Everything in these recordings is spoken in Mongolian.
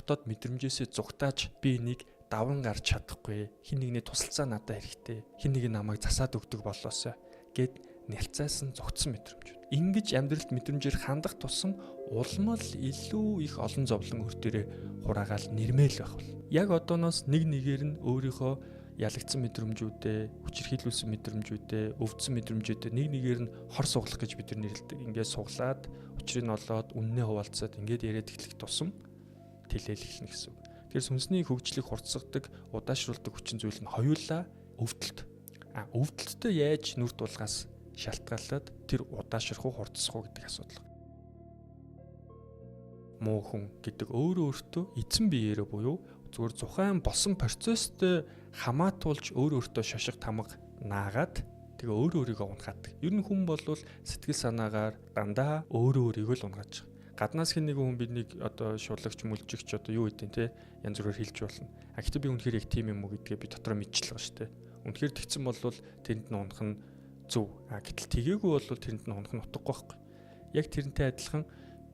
дотоод мэдрэмжээсээ зугатааж би энийг даван гарч чадахгүй. Хин нэгний тусалцаа надад хэрэгтэй. Хин нэг намайг засаад өгдөг болоосоо гэд нялцаасан зогтсон мэдрэмжүүд. Ингиж амьдралд мэдрэмжээр хандах тусам улмал илүү их олон зовлон өр дээрээ хураагаал нэрмэл байх бол. Яг одооноос нэг нэгээр нь өөрийнхөө ялагдсан мэдрэмжүүдээ, хүчирхийлүүлсэн мэдрэмжүүдээ, өвдсөн мэдрэмжүүдээ нэг нэгээр нь хор суглах гэж бид нар нэрлэдэг. Ингээд суглаад, учрыг нь олоод, үннээ хуваалцаад ингээд яриад эхлэх тусам тэлэл эхэлнэ гэсэн үг. Тэгэхээр сүнсний хөгжлийг хурцсагдаг, удаашруулдаг хүчин зүйл нь хоёулаа өвдөлт. Өвдөлтөд яаж нүр тулгаас шалтгаалаад тэр удаашрах уу, хурцсах уу гэдэг асуудал. Муу хүн гэдэг өөрөө эзэн биеэрээ буюу зүгээр зухайн болсон процесстэй хамаатуулж өөртөө шошго тамга наагаад тэгээ өөрийгөө унгаадаг. Ер нь хүн бол сэтгэл санаагаар дандаа өөрийгөө л унгаж байгаа. Гаднаас хэн нэгэн хүн биднийг одоо шулагч, мүлжигч одоо юу гэдэг те янз бүрээр хэлж болно. Гэхдээ би үнэхээр яг тийм юм уу гэдгээ би дотроо мэдчихэл байгаа шүү дээ. Үнэхээр тэгсэн бол тэнд нь унах нь зөв. Гэтэл тгээгүү бол тэнд нь унах нь утгагүй байхгүй. Яг тэрнтэй адилхан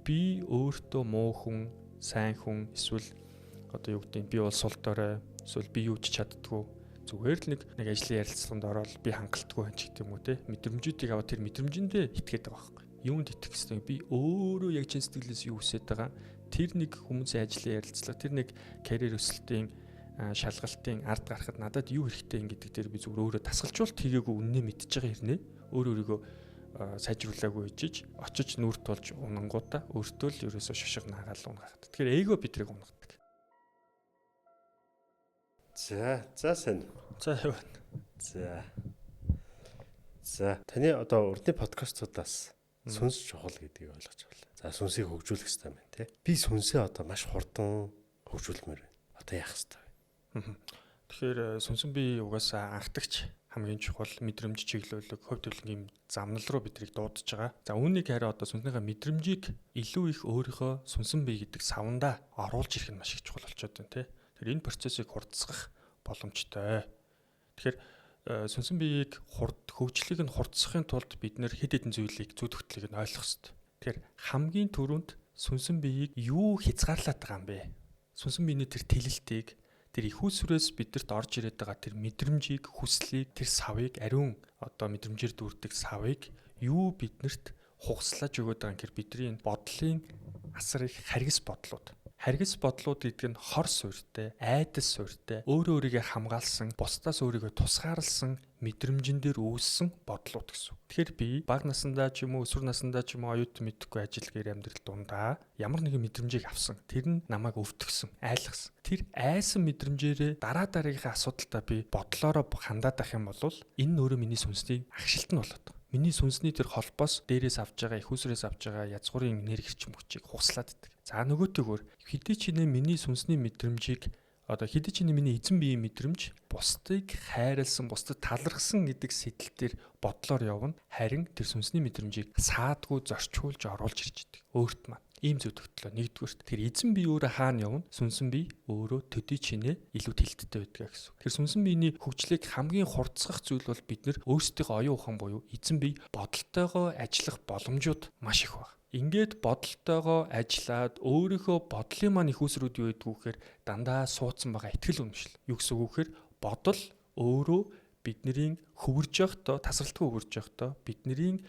би өөртөө муу хүн, сайн хүн эсвэл одоо юу гэдэг би бол сул дорой, эсвэл би юу ч чаддгүй. Зүгээр л нэг ажлын ярилцлаганд ороод би хангалтгүй юм ч гэдэг юм уу те. Мэдрэмжүүдийг аваад тэр мэдрэмжиндээ итгээд байгаа байхгүй. Юунд итгэх гэсэн би өөрөө яг чин сэтгэлээс юу хүсэж байгаа. Тэр нэг хүмүүсийн ажлын ярилцлага, тэр нэг карьер өсөлтийн шалгалтын ард гарахад надад юу хэрэгтэй юм гэдэг дээр би зүгээр өөрөө тасгалжуулт хийгээгүй үннээ мэдчихэж байгаа хэрнээ. Өөрийгөө сайжруулаагүй ичиж очиж нүрт тулж унангуудаа өөртөө л ерөөсөө шошго наагаал унгахад. Тэгэхээр эйго бидрийг унгадаг. За сайн. За юу вэ? За таны одоо урдны подкастуудаас сүнс чухал гэдгийг ойлгож байна. За сүнсийг хөгжүүлэх хэрэгтэй байна тий. Би сүнсээ одоо маш хурдан хөгжүүлмээр байна. Одоо яах хэрэгтэй вэ? Тэгэхээр сүнсэн бие угаасаа анхдагч хамгийн чухал мэдрэмж чиглүүлэг хувь төлөнгийн замнал руу бидрийг дуудаж байгаа. За үүнийг хараа одоо сүнснийхээ мэдрэмжийг илүү их өөрийнхөө сүнсэн бие гэдэг савндаа оруулж ирэх нь маш их чухал болчиход байна тий. Тэгэхээр энэ процессыг хурдсгах боломжтой. Тэгэхээр сүнсэн биеийг хөгжлийг нь хурдсахын тулд бид нэр хэд хэдэн зүйлийг зүй тогтлыг нь ойлгох хэрэгтэй. Тэгэхээр хамгийн түрүүнд сүнсэн биеийг юу хязгаарлаад байгаа юм бэ? Сүнсэн биений тэр тэлэлтийг, тэр их усрээс бидэрт орж ирээд байгаа тэр мэдрэмжийг, хүслийг, тэр савыг ариун одоо мэдрэмжээр дүүрдэг савыг юу биднэрт хугаслаж өгöd байгаа юм гэхээр бидний бодлын асар их харгас бодлууд. Харгас бодлууд гэдэг нь хор суурьтай, айдас суурьтай, өөрөө өөрийгөө хамгаалсан, бусдаас өөрийгөө тусгаарлсан мэдрэмжэн дээр үүссэн бодлууд гэсэн. Тэгэхээр би бага насндаа ч юм уу, өсвөр насндаа ч юм уу оюут мэдхгүй ажил гэр амьдрал дундаа ямар нэгэн мэдрэмжийг авсан. Тэр нь намайг өвтгсөн, айлгсан. Тэр айсан мэдрэмжээрээ дараагийнхаа асуудалтаа би бодлороо хандаад ах юм бол энэ өөрөө миний сүнсний агшилт нь болоод байгаа. Миний сүнсний тэр холбоос дээрээс авж байгаа, их усрээс авж байгаа язгуурын энерги хүчийг хугаслаад идэг. За нөгөөтэйгөр хэдий ч миний сүнсний мэдрэмжийг одоо хэдий ч миний эзэн биеийн мэдрэмж бусдыг хайрлсан, бусдад талархсан гэдэг сэтэлтээр бодлоор явна. Харин тэр сүнсний мэдрэмжийг саадгүй зорчуулж оруулж ирж идэг. Өөрт маань ийм зүйл тогтлоо. Нэгдүгürt тэр эзэн бие өөрөө хаана явна? Сүнсэн бие өөрөө төдий чинээ илүү тэлттэй байдаг гэсэн. Тэр сүнсэн биений хөгжлийг хамгийн хурдсгах зүйл бол бид нэр өөрсдийнхөө оюун ухаан буюу эзэн бие бодолтойгоо ажиллах боломжууд маш их байна. Ингээд бодолтойгоо ажиллаад өөрийнхөө бодлын маань их усрүүд юу гэдгүү гэхээр дандаа суудсан байгаа итгэл үнэмшил. Юу гэсэн үг гэхээр бодол өөрөө бидний хөвөрж явахдаа, тасралтгүй хөвөрж явахдаа бидний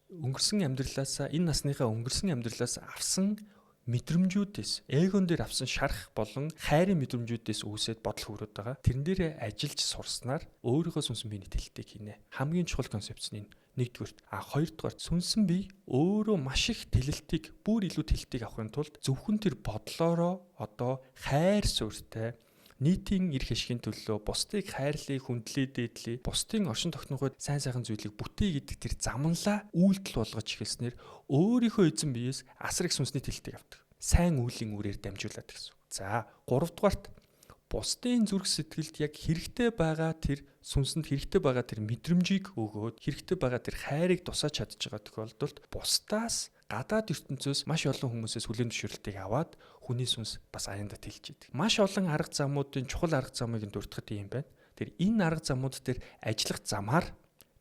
өнгөрсөн амьдралаасаа энэ насныхаа өнгөрсөн амьдралаас авсан мэдрэмжүүдээс эгон дээр авсан шарах болон хайрын мэдрэмжүүдээс үүсээд бодол хөврөд байгаа. Тэрэн дээрээ ажиллаж сурснаар өөрийнхөө сүнсэн биений тэлэлтийг хийнэ. Хамгийн чухал концепц нь нэгдүгürt хоёрдугаар сүнсэн бие өөрөө маш их тэлэлтийг бүр илүү тэлэлтийг авахын тулд зөвхөн тэр бодлороо одоо хайр суурьтай нийтийн эрх ашигын төлөө бусдыг хайрлая, хүндлэе, дээдлэе, бусдын оршин тогтноход сайн сайхан зүйлийг бүтээе гэдэг тэр замналаа үйлдэл болгож эхэлснээр өөрийнхөө эзэн биеэс асар их сүнсний тэлэлтийг авдаг. Сайн үеийн үрээр дамжуулаад гэсэн. За, 3 дугаарт бусдын зүрх сэтгэлд яг хэрэгтэй байгаа тэр сүнсэнд хэрэгтэй байгаа тэр мэдрэмжийг өгөөд хэрэгтэй байгаа тэр хайрыг тусааж чадж байгаа тохиолдолд бусдаас гадаад ертөнцөөс маш олон хүмүүсээс хүлээн зөвшөөрлтийг аваад хүний сүнс бас аяндаа тэлж идэг. Маш олон арга замуудын чухал арга замыг дурдхад юм байна. Тэр энэ арга замууд дээр ажиллах замаар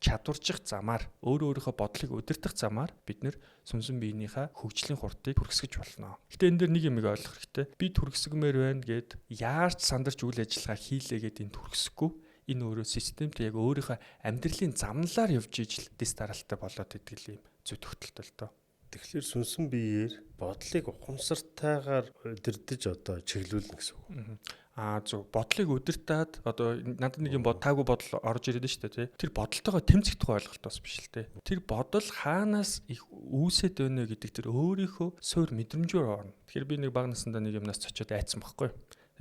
чадваржих замаар өөрийнхөө бодлыг удирдах замаар бид нэр сүнсэн биенийхээ хөгжлийн хурдыг хүргэсгэж болно. Гэтэ энэ дээр нэг юм ойлгох хэрэгтэй. Би хүргэсгмээр байна гэд яарч сандарч үйл ажиллагаа хийлээгээд энд хүргэсэхгүй. Энэ өөрөө системт яг өөрийнхөө амьдралын замналаар явж ижил дэс дараалтай болоод идэг юм зүй тогтолтой л доо. Тэгэхээр сүнсэн биеэр бодлыг ухамсартайгаар удирдах одоо чиглүүлнэ гэсэн үг. Зөв. Бодлыг удирдаад одоо надад нэг юм таагүй бодол орж ирээд шүү дээ, тий. Тэр бодолтойгоо тэмцэх тухай ойлголт бас биш л дээ. Тэр бодол хаанаас их үүсэт өнө гэдэг тэр өөрийнхөө суур мэдрэмжээр орно. Тэгэхээр би нэг бага насндаа нэг юмнаас цочоод айцсан байхгүй.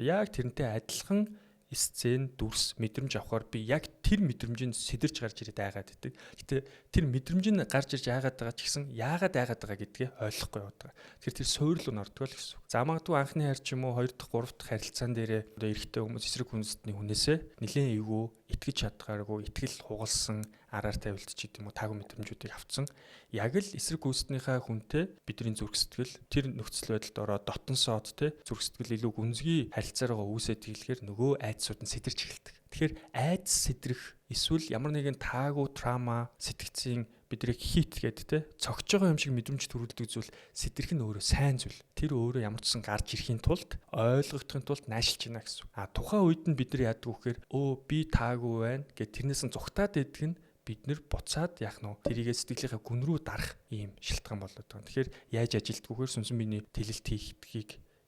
Яг тэрнтэй адилхан сцен дүрс мэдрэмж авахаар би яг тэр мэдрэмжинд сэтэрч гарч ирээд айгаад идэг. Гэтэ тэр мэдрэмж нь гарч ирж айгаад байгаа ч гэсэн яагаад айгаад байгаа гэдгийг ойлгохгүй яваад байгаа. Тэгэхээр тэр суурил нь ордог л гэсэн. За магадгүй анхны хайр ч юм уу 2 дахь 3 дахь харилцаан дээрээ одоо эрэгтэй хүмүүс эсрэг хүнсний хүнээсээ нэлээд эвгүй итгэж чадгааргүй итгэл хугалсан араар тавилтч гэдэг юм уу таагүй мэдрэмжүүдийг авцсан. Яг л эсрэг гүйцэтнийхээ хүнтэй бидний зүрх сэтгэл тэр нөхцөл байдалд ороод дотн сод те зүрх сэтгэл илүү гүнзгий харилцаараа үүсээд ийлэхээр нөгөө айдсууд нь сэтэрч эхэлдэг. Тэгэхээр айдс сэтрэх эсвэл ямар нэгэн таагүй трама сэтгцийн бидрийг хит гэдэг те цогж байгаа юм шиг мэдрэмж төрүүлдэг зүйл сэтрэх нь өөрөө сайн зүйл. Тэр өөрөө ямар ч сан гарч ирэхийн тулд ойлгохын тулд наашилж байна гэсэн. Тухайн үед нь бид нар яадаг вэхээр би таагүй байна гэд тэрнээс нь зүгтаад идэх нь бид нэр буцаад яах нь тэрийгээ сэтгэлийнхээ гүн рүү дарах ийм шалтгаан болоод байгаа. Тэгэхээр яаж ажилтгүйгээр сүнсэн биений тэлэлт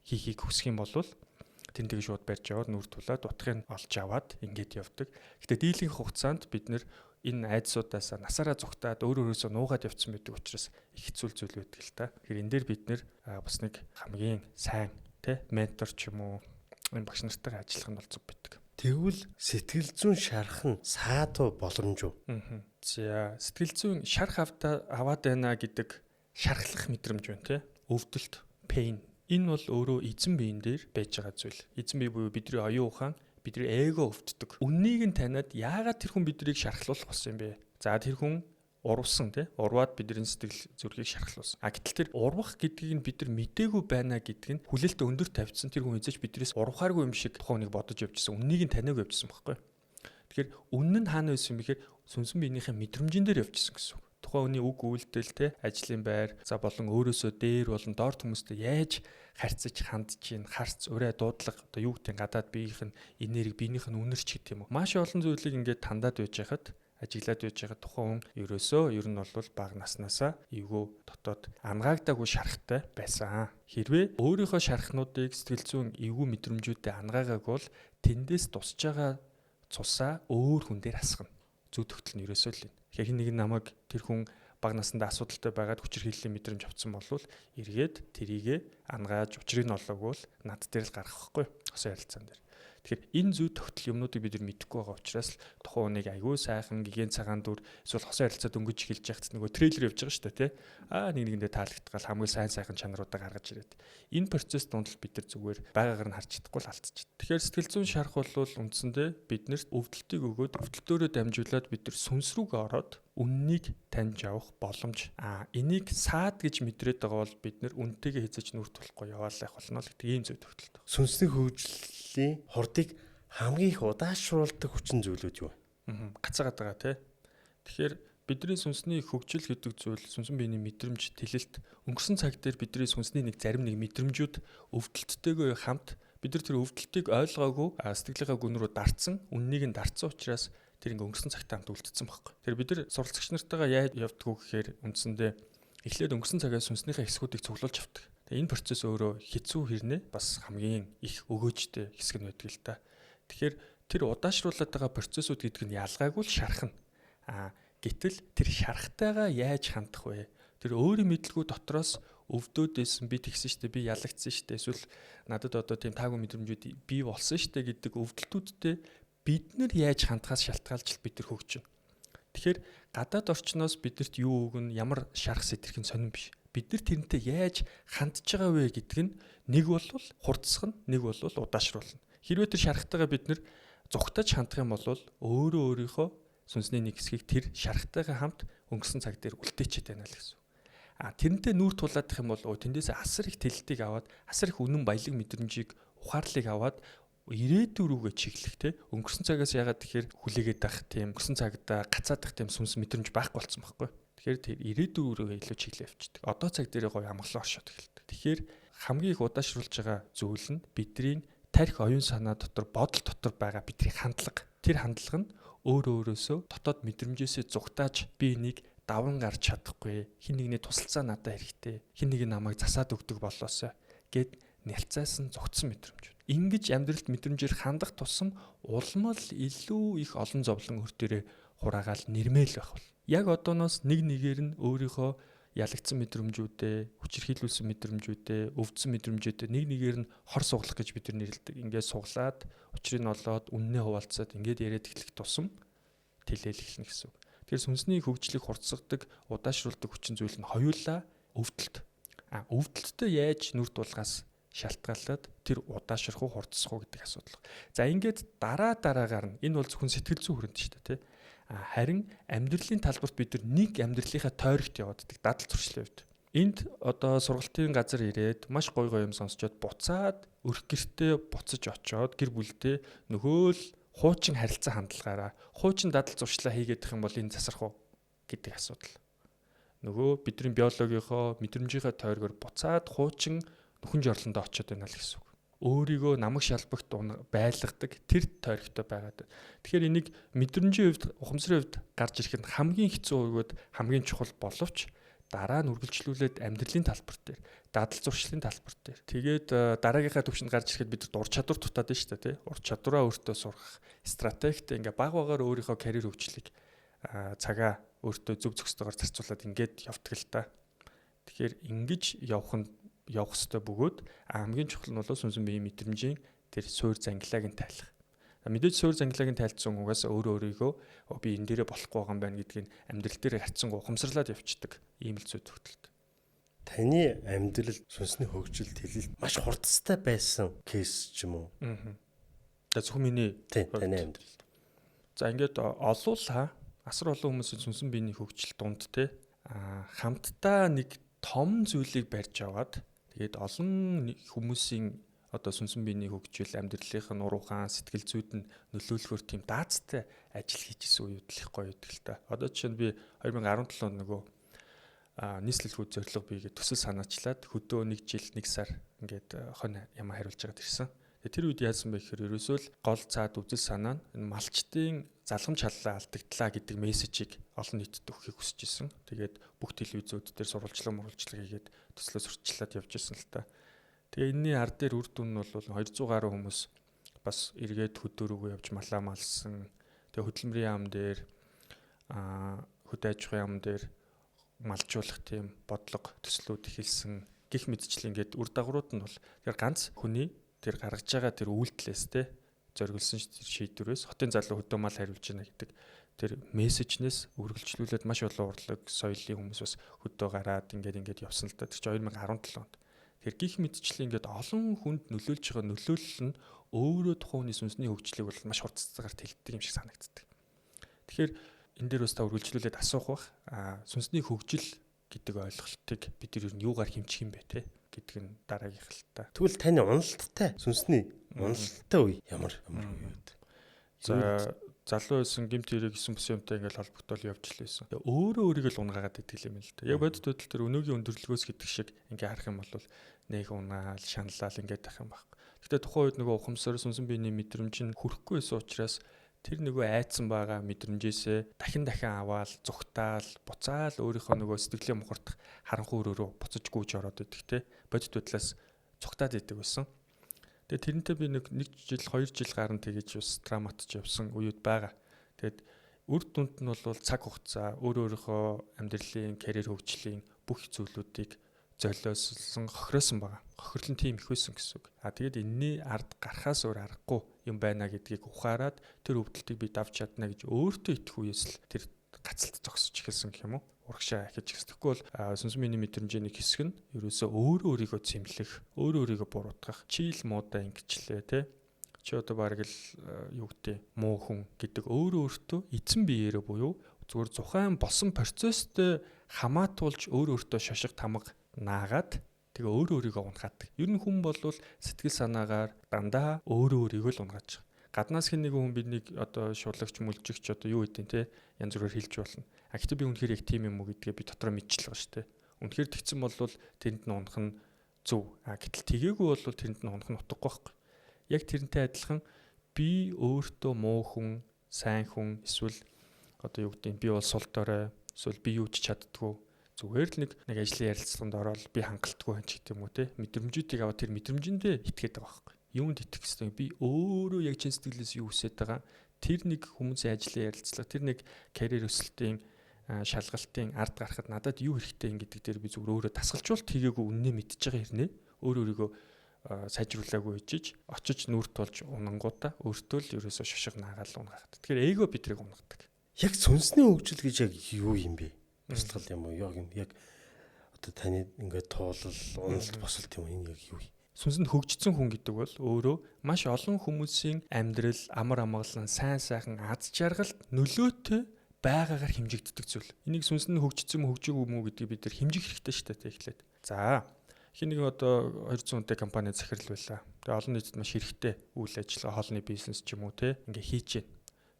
хийхийг хүсэх юм бол тэнтэйг шууд барьж яваад нүр тулаад утгыг олж аваад ингээд явдаг. Гэтэ дийлэнх хугацаанд бид нэр энэ айдсуудаас насаараа зүгтаад өөрөөсөө нуугаад явцсан байдаг учраас их хэцүү зүйл байдаг л та. Тэгэхээр энэ дээр бид нэр бас нэг хамгийн сайн ментор ч юм уу энэ багш нартайгаа ажиллах нь бол зөв байдаг. Тэгвэл сэтгэл зүйн шарах нь саадуу боломж уу? За сэтгэл зүйн шарах аваад байна гэдэг шархлах мэдрэмж байна те. Өвдөлт, pain. Энэ бол өөрөө эзэн биен дээр байж байгаа зүйл. Эзэн бие буюу бидний оюун ухаан, бидний эго өвддөг. Үннийг нь таниад яагаад тэр хүн биднийг шархлуулах болсон юм бэ? За тэр хүн урвсан тий урваад бидний сэтгэл зүрхийг шархлуулсан. Гэтэл тэр урвах гэдгийг нь бид нар мдээгүй байна гэдэг нь хүлээлтээ өндөр тавьчихсан. Тэр хүн эзэж бидрээс урвахааргүй юм шиг тухайн нэг бодож явжсэн. Үннийг нь таниагүй явжсэн байхгүй. Тэгэхээр үнэн нь хаана байсан юм бэхээр сүнсэн биенийхээ мэдрэмжэн дээр явжсэн гэсэн үг. Тухайн хүний үг үйлдэл те ажлын байр за болон өөрөөсөө дээр болон дорд хүмүүстэй яаж харьцаж хандж чинь харц урай дуудлага одоо юу гэдэг гадаад биеийнх нь энерги биенийх нь үнэрч гэдэг юм уу. Маш олон зүйлийг ингээд тандаад байж хахад ажиглаад байж байгаа тухайн хүн ер нь бол бага наснаасаа эвгүй дотоод ангаагаагүй шарахтай байсан. Хэрвээ өөрийнхөө шарахнуудыг сэтгэл зүйн эвгүй мэдрэмжүүдэд ангаагааг бол тэндээс тусч байгаа цусаа өөр хүн дээр асгана. Зүй тогтол нь ерөөсөө л юм. Тэгэхээр нэг намайг тэр хүн бага насндаа асуудалтай байгаад хүчирхийллийн мэдрэмж авсан болвол эргээд тэрийгэ ангааж учрыг нь олоогүй бол над дээр л гарах байхгүй хосын харилцаан дээр. Тэгэхээр энэ зүй тогтол юмнуудыг бид нар мэдэхгүй байгаа учраас л тухайн хүнийг аягүй сайхан гигэн цагаан дүр эсвэл хосын харилцаа дөнгөж эхэлж яхад нөгөө трейлер явж байгаа шүү дээ тий. Нэгэндээ таалагдтал хамгийн сайн чанаруудаа гаргаж ирээд энэ процесс донд л бид нар зүгээр байгаагаар нь харж чадахгүй л алдчихдаг. Тэгэхээр сэтгэл зүйн шарах бол үндсэндээ биднэрт өвдөлтийг өгөөд өвдөлтөөрөө дамжуулаад бид нар сүнс рүүгээ ороод үннийг таньж авах боломж. Энийг саад гэж мэдрээд байгаа бол бид нар үнтэйгээ хэзэж нүрт болохгүй яваалах болно л гэдэг ийм зүй тогтолтой. Сүнсний хөгжлийн хурдыг хамгийн их удаашруулдаг хүчин зүйлүүд юу вэ? Гацаагаад байгаа тий. Тэгэхээр бидний сүнсний хөгжил гэдэг зүйл сүнсэн биений мэдрэмж тэлэлт өнгөрсөн цаг дээр бидний сүнсний зарим нэг мэдрэмжүүд өвдөлттэйгээ хамт бид нар тэр өвдөлтийг ойлгоогүй сэтгэлийнхаа гүн рүү дарцсан үннийг нь дарцсан учраас тэр ингээ өнгөрсөн цагтаа хамт үлдсэн байхгүй. Тэр бид нар суралцагч нартайгаа яаж явдггүй гэхээр үндсэндээ эхлээд өнгөрсөн цагаас сүнснийхээ хэсгүүдийг цуглуулж авдаг. Тэгээ энэ процесс өөрөө хэцүү хэрнээ бас хамгийн их өгөөжтэй хэсэг нь байдаг л та. Тэгэхээр тэр удаашруулад байгаа процессүүд гэдэг нь ялгаагүй л шархна. Гэтэл тэр шархтайгаа яаж хандах вэ? Тэр өөрийн мэдлгүй дотроос өвдөөдөөсөн би тэгсэн штэ би ялагдсан штэ эсвэл надад одоо тийм таагүй мэдрэмжүүд бий болсон штэ гэдэг өвдөлтүүдтэй бид нар яаж хандхаас шалтгаалж бид нар хөгжинэ. Тэгэхээр гадаад орчноос бидэрт юу өгнө, ямар шарах сэтрэх нь сонирн биш. Бид нар тэрнтэй яаж хандж байгаа вэ гэдэг нь нэг бол хурдсах нь, нэг бол удаашруулна. Хэрвээ тэр шарахтайгаа бид нар зүгтаж хандах юм бол өөрийнхөө сүнсний нэг хэсгийг тэр шарахтайгаа хамт өнгөрсөн цаг дээр үлдээчихэд байна л гэсэн. Тэрнтэй нүүр тулаадах юм бол тэндээс асар их тэлэлтийг аваад, асар их үнэн баялаг мэдрэмжийг ухаарлыг аваад ирээдүйн рүүгээ чиглэх те өнгөрсөн цагаас ягаад тэгэхээр хүлээгээд байх тийм өнгөрсөн цагта гацаад байх тийм сүнс мэдрэмж байхгүй болсон байхгүй. Тэгэхээр тэр ирээдүйн рүүгээ илүү чиглээ явчихдаг. Одоо цаг дээр гоё амгалан оршоод эхэлдэг. Тэгэхээр хамгийн их удаашруулж байгаа зүйл нь бидний тарих оюун санаа дотор бодол дотор байгаа бидний хандлага. Тэр хандлага нь өөрөөсөө дотоод мэдрэмжээсээ зугатааж би энийг даван гарч чадахгүй, хин нэгний тусалцаа надад хэрэгтэй, хин нэг намайг засаад өгдөг болоосаа гэд нялцаас нь зогтсон мэдрэмж. Ингиж амьдралд мэдрэмжээр хандах тусам улам л илүү их олон зовлон өр дээрээ хураагаал нэрмэл байх бол. Яг одооноос нэг нэгээр нь өөрийнхөө ялагдсан мэдрэмжүүдээ, хүчирхийлүүлсэн мэдрэмжүүдээ, өвдсөн мэдрэмжүүдээ нэг нэгээр нь хор суглах гэж бид нар нэрлэдэг. Ингээд суглаад, учрыг нь олоод, үннээ хуваалцаад ингээд яриад эхлэх тусам тэлээл эхэлнэ гэсэн үг. Тэгэхээр сүнсний хөгжлийг хурцсагдаг, удаашруулдаг хүчин зүйл нь хоёулаа өвдөлт. Өвдөлтөд яаж нүр тулгаас шалтгаалаад тэр удаашрах уу хурцсах уу гэдэг асуудал. За ингээд дараагаар нь энэ бол зөвхөн сэтгэл зүйн хүрээнд шүү дээ, тий. Харин амьдралын талбарт бид нэг амьдралынхаа тойрогт явааддаг дадал зуршлын үед. Энд одоо сургалтын газар ирээд маш гоё юм сонсчоод буцаад өрх гэртээ буцаж очоод гэр бүлдээ нөгөө л хуучин харилцаа хандлагаараа хуучин дадал зуршлаа хийгээд их юм бол энэ засарх уу гэдэг асуудал. Нөгөө бидний биологийнхоо мэдрэмжийнхаа тойрогоор буцаад хуучин нөхөн жорлондоо очиод байна л гэсэн үг. Өөрийгөө намаг шалбагт байлгадаг тэр тойрогтой байгаад. Тэгэхээр энийг мэдрэмжийн хувьд, ухамсарын хувьд гарч ирэхэд хамгийн хэцүү өгөөд хамгийн чухал боловч дараа нь үргэлжлүүлээд амьдралын талбар дээр, дадал зуршлын талбар дээр. Тэгээд дараагийнхаа төвшөнд гарч ирэхэд бид ур чадвар дутаад байна шүү дээ, тий. Ур чадвараа өөртөө сурах, стратегтэй ингээ баг багаар өөрийнхөө карьер хөгжлийг цагаа өөртөө зөв зөвхөстөөр зарцуулаад ингээд явдаг л та. Тэгэхээр ингэж явах ёстой бөгөөд хамгийн чухал нь бол сүнсэн биеийн мэдрэмжийн тэр суур зангилааг нь тайлах. Мэдээж суур зангилааг нь тайлцсан угаас өөрийгөө би энэ дээрээ болохгүй байгаа юм байна гэдгийг амьдрал дээр харьцсан ухамсарлаад явчихдаг ийм л зүйл төгтөлт. Таны амьдрал сүнсний хөгжил тэлэлт маш хурдтай байсан кейс ч юм уу? За зөвхөн миний таны амьдрал. За ингээд олуулаа асар олон хүмүүсийн сүнсэн биений хөгжил дунд те хамтдаа нэг том зүйлийг барьж аваад тэгээд олон хүмүүсийн одоо сүнсэн биений хөгжил амьдралынх нь уруухан сэтгэл зүйд нь нөлөөлөхөөр тийм даацтай ажил хийжсэн үед л их гоё байдаг л та. Одоо жишээ нь би 2017 онд нөгөө нийслэлгүй зорилго бийгээд төсөл санаачлаад хөдөө 1 жил 1 сар ингээд хонь яма хариулж байгаад ирсэн. Тэр үед яасан бэ гэхээр ерөөсөө л гол цаад үзэл санаа нь малчтын залхамж халлаа алдагдлаа гэдэг мессежийг олон нийтэд өгөхийг хүсэж исэн. Тэгээд бүх телевизүүд дээр сурвалжлага хийгээд төслөө сурчлаад явж исэн л та. Тэгээ энэний ард дээр үр дүн нь бол 200 гаруй хүмүүс бас эргээд хөдөө рүүгээ явж малаа малсан. Тэгээ хөдөлмөрийн яам дээр хөдөө аж ахуйн яам дээр малжуулах тийм бодлого төслүүд эхэлсэн. Гэх мэтчлэн ингээд үр дагаврууд нь бол тэр ганц хүний тэр гаргаж байгаа тэр үйлдэлээс те зориулсан шийдвэрээс хотын залуу хөдөө мал хариулж байна гэдэг тэр мессежнээс үргэлжлүүлээд маш олон урлаг соёлын хүмүүс бас хөдөө гараад ингээд явсан л да. Тэр чинь 2017 онд. Тэр гих мэдчлэн ингээд олон хүнд нөлөөлж байгаа нөлөөлөл нь өөрөө тухайн хүний сүнсний хөгжлийг бол маш хурцтайгаар тэлдэг юм шиг санагддаг. Тэгэхээр энэ дээр бас та үргэлжлүүлээд асуух бах. Сүнсний хөгжил гэдэг ойлголтыг бид нар юу юугаар хэмжих юм бэ те гэдэг нь дараагийнх л та. Тэгвэл таны уналттай сүнсний уналттай үе ямар үе вэ? За залуу байсан гэмт хэрэг гэсэн бүс юмтай ингээл холбогдол явж лээсэн. Өөрөө өөрийгөө л унгаагаад идэг юм л да. Яг бодит хөдөл төр өнөөгийн өндөрлөгөөс гэдэг шиг ингээ харах юм бол нэг унаал, шаналал ингээд байх юм байна. Гэхдээ тухайн үед нөгөө ухамсар сүнсэн биений мэдрэмж нь хүрэхгүй байсан учраас тэр нөгөө айдсан байгаа мэдрэмжээсээ дахин аваал, зүгтаал, буцаал өөрийнхөө нөгөө сэтгэлийн мухардах харанхуй өрөөрөө буцаж гүйж ороод идэх те. Бодит хөдлөөс цугтаад идэг байсан. Тэгээ тэрнтэй би нэг жил 2 жил гарan тэгэж бас травматч явсан үед байгаа. Тэгээд үр дүнд нь бол цаг хугацаа өөрийнхөө амьдралын карьер хөгжлийн бүх зүйлүүдийг золиослсон хохироосон байгаа. Хохирлон тийм их байсан гэсэн үг. Тэгээд энэний ард гарахаас өөр аргагүй юм байна гэдгийг ухаарад тэр өвдөлтийг би давж чадна гэж өөртөө итгэх үеэс л тэр гацалт зогсож эхэлсэн гэх юм уу? Урагшаа ахиж эхэлсэн. Тэгвэл сүнсэн биений мэдрэмжийн нэг хэсэг нь ерөөсөө өөрийгөө цэмлэх, өөрийгөө буруутгах, чи л муудаа ингэчлээ те. Чи одоо бараг л юу гэдэг муу хүн гэдэг өөртөө эзэн биеэрээ буюу зүгээр зухайн болсон процесстэй хамаатуулж өөртөө шошиг тамга наагаад Тэгээ өөрийгөө унахаадаг. Ер нь хүн бол сэтгэл санаагаар дандаа өөрийгөө л унгааж байгаа. Гаднаас хэн нэгэн хүн биднийг одоо шулагч, мүлжигч одоо юу гэдэг те янз бүрээр хэлж болно. Гэхдээ би үнэхээр яг тийм юм уу гэдгээ би дотроо мэдчихэл байгаа шүү дээ. Үнэхээр тэгсэн бол тэнд нь унах нь зөв. Гэтэл тгээгүү бол тэнд нь унах нь утгагүй байхгүй. Яг тэрнтэй адилхан би өөртөө муу хүн, сайн хүн эсвэл одоо юу гэдэг би бол сул дорой, эсвэл би юу ч чаддгүй. Зүгээр л нэг ажлын ярилцлаганд ороод би хангалтгүй байна ч гэдэг юм уу те. Мэдрэмжүүдийг аваад тэр мэдрэмжиндээ итгээд байгаа байхгүй. Юунд итгэх гэсэн би өөрөө яг чин сэтгэлээс юу хүсэж байгаа. Тэр нэг хүмүүсийн ажлын ярилцлага, тэр нэг карьер өсөлтийн шалгалтын ард гарахад надад юу хэрэгтэй юм гэдэг дээр би зүгээр өөрөө тасгалжуулт хийгээгүй үннээ мэдчихэж байгаа хэрнээ өөрийгөө сайжруулаагүй хичээж очиж нүрт болж унангуудаа өөртөө л ерөөсөө шошиг наагаал унгаад. Тэгэхээр эго бидрийг унгадаг. Яг сүнсний хөгжил гэж яг юу юм бэ? Бясалгал юм уу? Яг одоо таны ингээд туулал, уналт босолт юм энэ яг юу вэ? Сүнсэнд хөгжсөн хүн гэдэг бол өөрөө маш олон хүмүүсийн амьдрал, амар амгалан, сайн сайхан аз жаргалд нөлөөтэй байгаагаар хэмжигддэг зүйл. Энийг сүнсэнд хөгжсөн юм хөгжөөгүй юм уу гэдгийг бид нар хэмжих хэрэгтэй шүү дээ эхлээд. За хин нэг одоо 200 хүнтэй компани захирал байлаа. Тэгээ олон нийтэд маш хэрэгтэй үйл ажиллагаа, хоолны бизнес ч юм уу те ингээ хийж байна.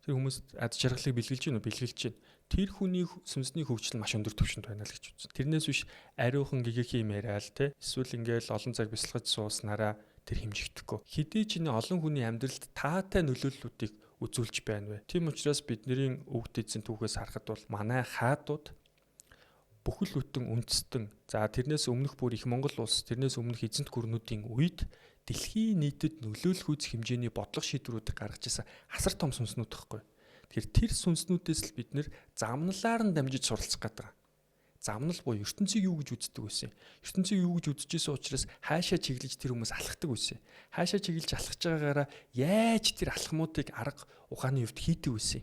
Тэр хүмүүс аз жаргалыг бэлгэлж гинүү, бэлгэлж байна. Тэр хүний сүнсний хөгжил маш өндөр түвшинд байна л гэж үзсэн. Тэрнээс биш ариухан гигэхийн юм яриа л те. Эсвэл ингээл олон цаг бясалгаж сууснараа тэр хэмжигдэхгүй. Хэдий ч энэ олон хүний амьдралд таатай нөлөөллүүдийг үзүүлж байна вэ. Тийм учраас бидний өвгд эзэн түүхээс харахад бол манай хаадууд бүхэл бүтэн үндэстэн за тэрнээс өмнөх бүр их Монгол улс тэрнээс өмнөх эзэнт гүрнүүдийн үед дэлхийн нийтэд нөлөөлөх үз хэмжээний бодлого шийдвэрүүдийг гаргаж ирсэн асар том сүнснүүд байхгүй. Тэгэхээр тэр сүнснүүдээс л бид нэр замналаар нь дамжиж суралцах гэдэг. Замнал буюу ертөнцийг юу гэж үздэг байсан. ертөнцийг юу гэж үзэжсэн учраас хаашаа чиглэж тэр хүмүүс алхдаг байсан. Хаашаа чиглэж алхаж байгаагаараа яаж тэр алхмуудыг арга ухааны хувьд хийдэг байсан.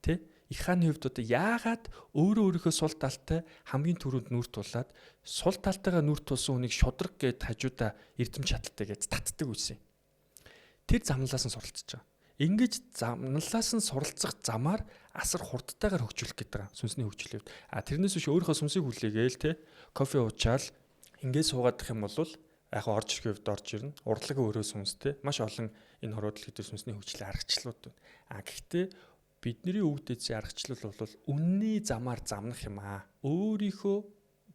Тэ? Их хааны хувьд одоо яагаад өөрийнхөө сул талтай хамгийн түрүүнд нүрт тулаад сул талтайгаа нүрт тулсан хүнийг шудраг гэд хажуудаа эрдэм чаталтай гэж татдаг байсан. Тэр замналаас нь суралцж байгаа. Ингэж замналаас нь суралцах замаар асар хурдтайгаар хөгжүүлэх гэдэг сүнсний хөгжил. Тэрнээс биш өөрийнхөө сүнсийг хүлээгээл те кофе уучаал ингээд суугаадах юм бол яг орж ирэхэд хувьд орж ирнэ. Урлаг өөрөө сүнстэй. Маш олон энэ хорвоо дэлхийд сүнсний хөгжлийн аргачлалууд байна. Гэхдээ бидний өвгдөөцийн аргачлал бол үнний замаар замнах юм аа. Өөрийнхөө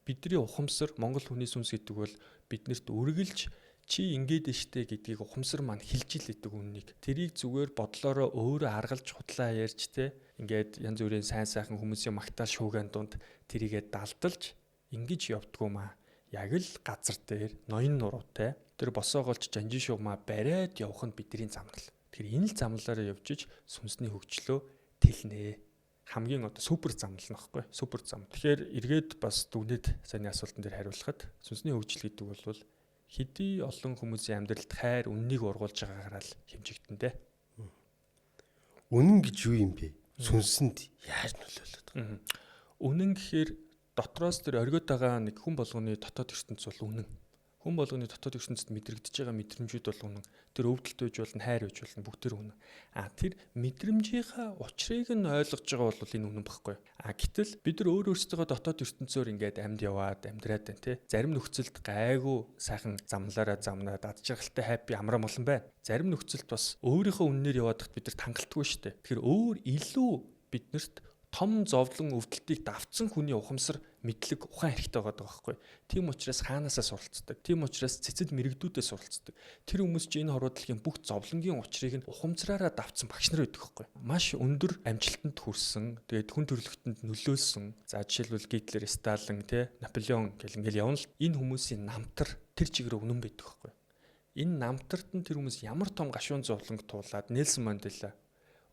бидний ухамсар Монгол хүний сүнс гэдэг бол биднэрт үргэлж чи ингээд штэ гэдгийг ухамсар маань хэлж ил идэг үннийг. Тэрийг зүгээр бодлороо өөрөө аргалж худлаа ярьж те ингээд янз бүрийн сайн сайхан хүмүүсийн магтаал шууган дунд тэрийгээ далдалж ингэж явдггүй маа. Яг л газар дээр ноён нуруутай тэр босоогоолч жанжин шугамаа бариад явах нь бидний замнал. Тэгэхээр энэ л замналаараа явжиж сүнсний хөгжлөө тэлнэ. Хамгийн одоо супер замнал нөхгүй. Супер зам. Тэгэхээр эргээд бас дүгнээд саяны асуултан дээр хариулахад сүнсний хөгжил гэдэг бол хэдий олон хүмүүсийн амьдралд хайр үннийг ургуулж байгаагаараа л хэмжигдэн дээ. Үнэн гэж юу юм бэ? Сүнсэнд яаж нөлөөлөд байгаа? Үнэн гэхээр дотроос тэр оргиод байгаа нэг хүн болгоны дотоод ертөнц бол үнэн. Хүн болгоны дотоод ертөнцид мэдрэгдэж байгаа мэдрэмжүүд бол үнэн. Тэр өвдөлт үеж болно, хайр үеж болно, бүгд тэр үнэн. Тэр мэдрэмжийнхаа учрыг нь ойлгож байгаа бол энэ үнэн багхгүй. Гэтэл бид нар өөрсдөө дотоод ертөнцөөр ингээд амьд яваад амьдраад байна те. Зарим нөхцөлд гайгүй сайхан замлаараа замнаад ад жаргалтай хаппи амраа молон байна. Зарим нөхцөлд бас өөрийнхөө үннээр яваадахт бид нар тангалтгүй шүү дээ. Тэгэхээр өөр илүү биднэрт том зовлон өвдөлтийг давтсан хүний ухамсар мэдлэг ухаан хэрэгтэй байгаа байхгүй. Тийм учраас хаанаасаа суралцдаг. Тийм учраас цэцэд мэрэгдүүдээ суралцдаг. Тэр хүмүүс чинь энэ хорвоо дэлхийн бүх зовлонгийн учрыг нь ухамсараараа давтсан багш нар байдаг байхгүй. Маш өндөр амжилтанд хүрсэн. Тэгээд хүн төрөлхтөнд нөлөөлсөн. За жишээлбэл Гитлер, Сталин, Наполеон гэл ингээл явна л энэ хүмүүсийн намтар тэр чигээр үнэн байдаг байхгүй. Энэ намтарт нь тэр хүмүүс ямар том гашуун зовлонг туулаад Нельсон Мандела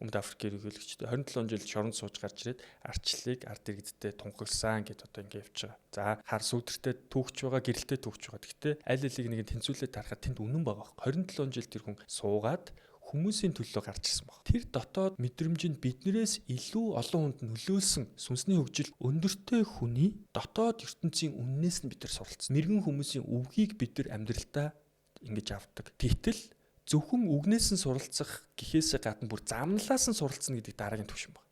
Өмнөд Африкийн ерөнхийлөгчд 27 жил шоронд сууж гарч ирээд арчлалыг ард иргэдтэй тунхагласан гэдээ одоо ингэ явж байгаа. За хар сүудэртэй түүхч байгаа, гэрэлтэй түүхч байгаа. Гэхдээ аль алиг нэг тэнцвүүлээд харахад тэнд үнэн байгаа. 27 жил тэр хүн суугаад хүмүүсийн төлөө гарч ирсэн баг. Тэр дотоод мэдрэмж нь биднээс илүү олон хүнд нөлөөлсөн сүнсний хөгжил өндөртэй хүний дотоод ертөнцийн үннээс нь бид нар суралцсан. Мэргэн хүмүүсийн өвгийг бид нар амьдралдаа ингэж авдаг. Тэгтэл зөвхөн үгнээс нь суралцах гэхээс гадна бүр замналаас нь суралцна гэдэг дараагийн түвшин баг.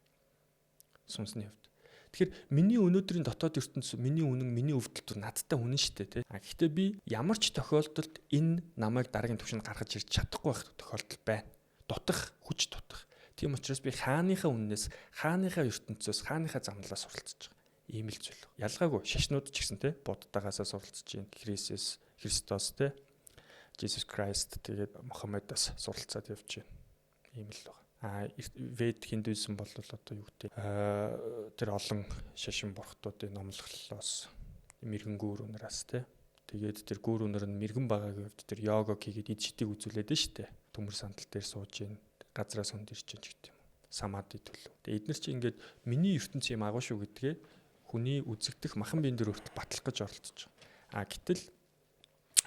Сүнсний хувьд. Тэгэхээр миний өнөөдрийн дотоод ертөнц, миний үнэн, миний өвдөлт надтай үнэн шүү дээ, тий. Гэхдээ би ямар ч тохиолдолд энэ намайг дараагийн түвшинд гаргаж ирж чадахгүй байх тохиолдол байна. Дутах, хүч дутах. Тийм учраас би хааныхаа үннээс, хааныхаа ертөнцөөс, хааныхаа замналаас суралцж байгаа. Ийм л зүйл. Ялгаагүй шашнууд ч гэсэн тий буддагаасаа суралцж байна. Христос тий Jesus Christ тэгээд Мухаммедаас суралцаад явж байна. Ийм л байна. Вед хиндуизм бол одоо юу гэдэг тэр олон шашин бурхтуудын номлолоос мэрэгэн гүүр унараас тий. Тэгээд тэр гүүр унар нь мэрэгэн байгаагийн хувьд тэр йога хийгээд эд шидийг үзүүлээд нь штэ. Төмөр сандал дээр сууж гин газраас хөндөрч гин гэдэг юм. Самади төлөв. Тэгээд эдгээр чи ингээд миний ертөнц юм агуу шүү гэдгээ хүний үзэгдэх махан биен дээр хүртэл батлах гэж оролдож байгаа. Гэтэл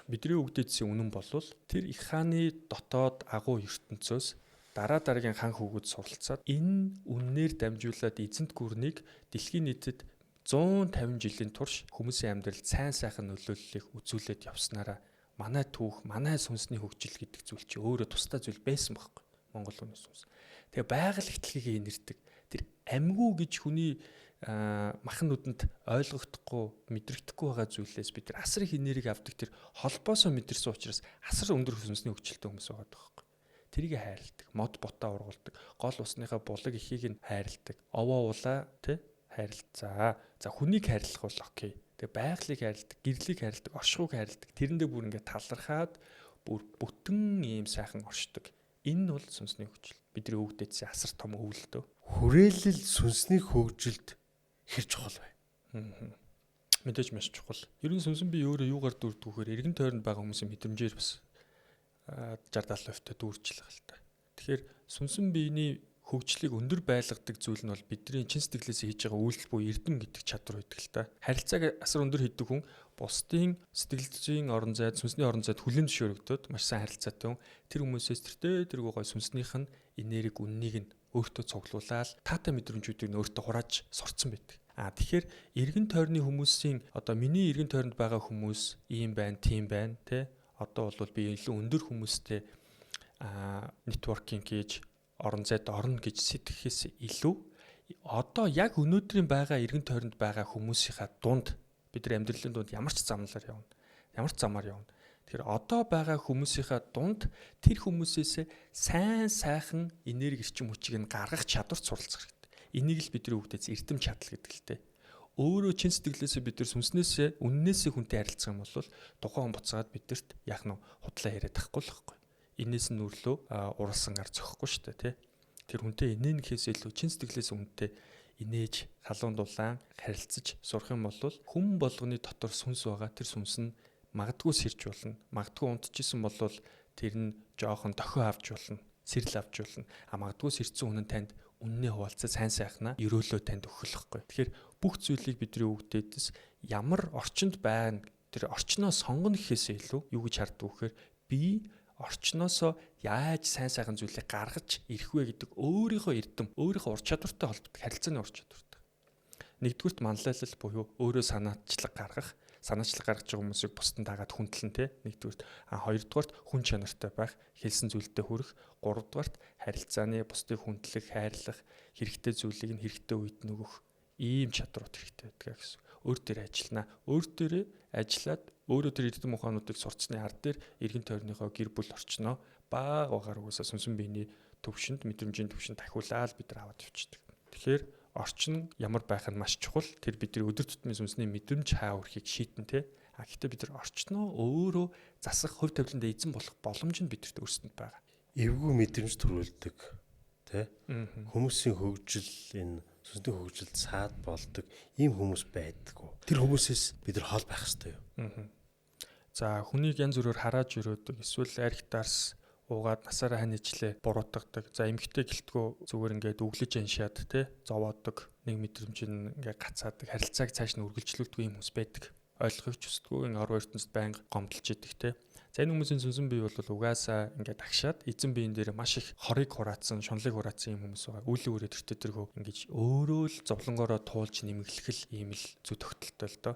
бидний өгдөөдсөн үнэн болвол тэр их хааны дотоод агуу ертөнцөөс дараагийн хан хүүгүүд суралцаад энэ үннээр дамжуулаад эзэнт гүрнийг дэлхийн нийтэд 150 жилийн турш хүмүүсийн амьдралд сайн сайхан нөлөөллийг үзүүлээд явснараа манай түүх, манай сүнсний хөгжил гэдэг зүйл чи өөрөө тусдаа зүйл байсан байхгүй Монгол хүний сүнс. Тэгээ байгаль ихтлэгийг инэрдэг. Тэр амьгүй гэж хүний махан нүдэнд ойлгогдохгүй, мэдрэгдэхгүй байгаа зүйлээс бид нар асар их энерги авдаг тэр холбоосоо мэдэрсэн учраас асар өндөр сүнсний хөгжилтэй хүмүүс байгаа байхгүй. Тэрийг хайрладаг, мод бутаа ургуулдаг, гол усныхаа булаг ихийг нь хайрладаг, овоо улаа тий хайрлцаа. За хүнийг хайрлах бол окей. Тэгээ байгалыг хайрладаг, гэрлийг хайрладаг, оршихуйг хайрладаг. Тэрэндээ бүр ингээд талархаад бүр бүтэн ийм сайхан оршдог. Энэ нь бол сүнсний хөгжил. Бидний өвгдөөдсөн асар том өвлөлтөө. Хүрээлэл сүнсний хөгжилд хэр чухал вэ? Мэдээж маш чухал. Ер нь сүнсэн би өөрөө юугаар дүрдэг вэхээр эргэн тойронд байгаа хүмүүсийн мэдрэмжээр бас 60-70% дүүрч л байгаа л та. Тэгэхээр сүнсэн биений хөгжлийг өндөр байлгадаг зүйл нь бол бидний чин сэтгэлээс хийж байгаа үйлдэл буюу эрдэм гэдэг чадвар байдаг л та. Харилцааг асар өндөр хийдэг хүн бусдын сэтгэл зүйн орон зайд, сүнсний орон зайд хүлээн зөвшөөрөгдөд маш сайн харилцаатай хүн. Тэр хүмүүсээс тэртээ гой сүнснийх нь энерги үннийг нь өөртөө цуглуулаад таатай мэдрэмжүүдийг нь өөртөө хурааж сурцсан байдаг. Тэгэхээр эргэн тойрны хүмүүсийн одоо миний эргэн тойронд байгаа хүмүүс ийм байна, тийм байна, тэ. Одоо бол би илүү өндөр хүмүүстэй нэтворкинг хийж орон зайд орно гэж сэтгэхээс илүү одоо яг өнөөдрийн байгаа эргэн тойронд байгаа хүмүүсийнхаа дунд бид нар амьдралын дунд ямар ч замналаар явна. Ямар ч замаар явна. Тэгэхээр одоо байгаа хүмүүсийнхаа дунд тэр хүмүүсээс сайн сайхан энерги эрчим хүчийг нь гаргах чадварт суралцах хэрэгтэй. Энийг л бидний хөгдөөс эрдэм чадал гэдэг л дээ. Өөрөө чин сэтгэлээсээ бид нар сүнснээсээ үннээсээ хүнтэй харилцах юм бол тухайн буцаад бидэрт яах нь худлаа яриад тахгүй л байхгүй. Энээс нь өрлөө уралсан ар зөхгүй шүү дээ тий. Тэр хүнтэй инээнхээс илүү чин сэтгэлээс үнэтэй инээж халуун дулаан харилцаж сурах юм бол хүн болгоны дотор сүнс байгаа. Тэр сүнс нь магадгүй сэрж болно. Магадгүй унтчихсан бол тэр нь жоохон дохио авч болно. Сэрэл авч болно. Магадгүй сэрцэн хүн нь танд үннээ хуваалцаа сайн сайхнаа өрөөлөө танд өгөхлөхгүй. Тэгэхээр бүх зүйлийг бидний өгдөөдс ямар орчинд байна тэр орчноо сонгоно гэхээсээ илүү юу гэж харддаг вэхээр би орчноосоо яаж сайн сайхан зүйлийг гаргаж ирэх вэ гэдэг өөрийнхөө эрдэм, өөрийнхөө ур чадвартай холбогдох харилцааны ур чадвартай. Нэгдүгürt манлайлал буюу өөрөө санаачлаг гаргах байгаа хүмүүсийг бусдад дагаад хүндлэн тэ. Нэгдүгürt хоёрдугаарт хүн чанартай байх, хэлсэн зүйлдээ хүрэх, гуравдугаарт харилцааны бусдыг хүндлэх, хайрлах, хэрэгтэй зүйлийг нь хэрэгтэй үед нь өгөх ийм чадварууд хэрэгтэй байдаг гэсэн. Өөр дээр ажиллана. Өөр дээрээ ажиллаад өөрөө тэр эрдэм ухаануудыг сурцсны ард дээр эргэн тойрныхоо гэр бүл орчноо бага багаар угаасаа сүнсэн биений төвшөнд, мэдрэмжийн төвшөнд дахиулаад бид нар аваад явчихдаг. Тэгэхээр орчин ямар байх нь маш чухал. Тэр бидний өдөр тутмын сүнсний мэдрэмж хаа өрхийг шийдэн тэ. Гэхдээ бид нар орчноо өөрөө засах хувь тавиланда эзэн болох боломж нь бидэрт өөрсдөнд байгаа. Эвгүй мэдрэмж төрүүлдэг тэ. Хүмүүсийн хөгжил энэ сүнсний хөгжилд саад болдог ийм хүмүүс байдаггүй. Тэр хүмүүсээс бид нар хол байх хэрэгтэй юу? За хүнийг янз бүрээр харааж өрөөдөг, эсвэл архитарс уугаад насаараа ханижлээ буруутгадаг. За эмгтэй гэлтгөө зүгээр ингээд өглөж аншаад тэ зовоодог. Нэг мэдрэмж нь ингээд гацаадаг. Харилцааг цааш нь үргэлжлүүлдэг юм хүмүүс байдаг. Ойлгохыг ч хүсдэггүй, ин орон ертөнцид байнга гомдолж идэг тэ. За энэ хүмүүсийн сүнсэн бие бол угаасаа ингээд агшаад эзэн биен дээр маш их хорыг хураацсан, шунлыг хураацсан юм хүмүүс байгаа. Үлийн үрээ төртөө тэргөө ингээд өөрөө л зовлонгороо туулж нэмэглэх ийм л зүг тогтолтой л доо.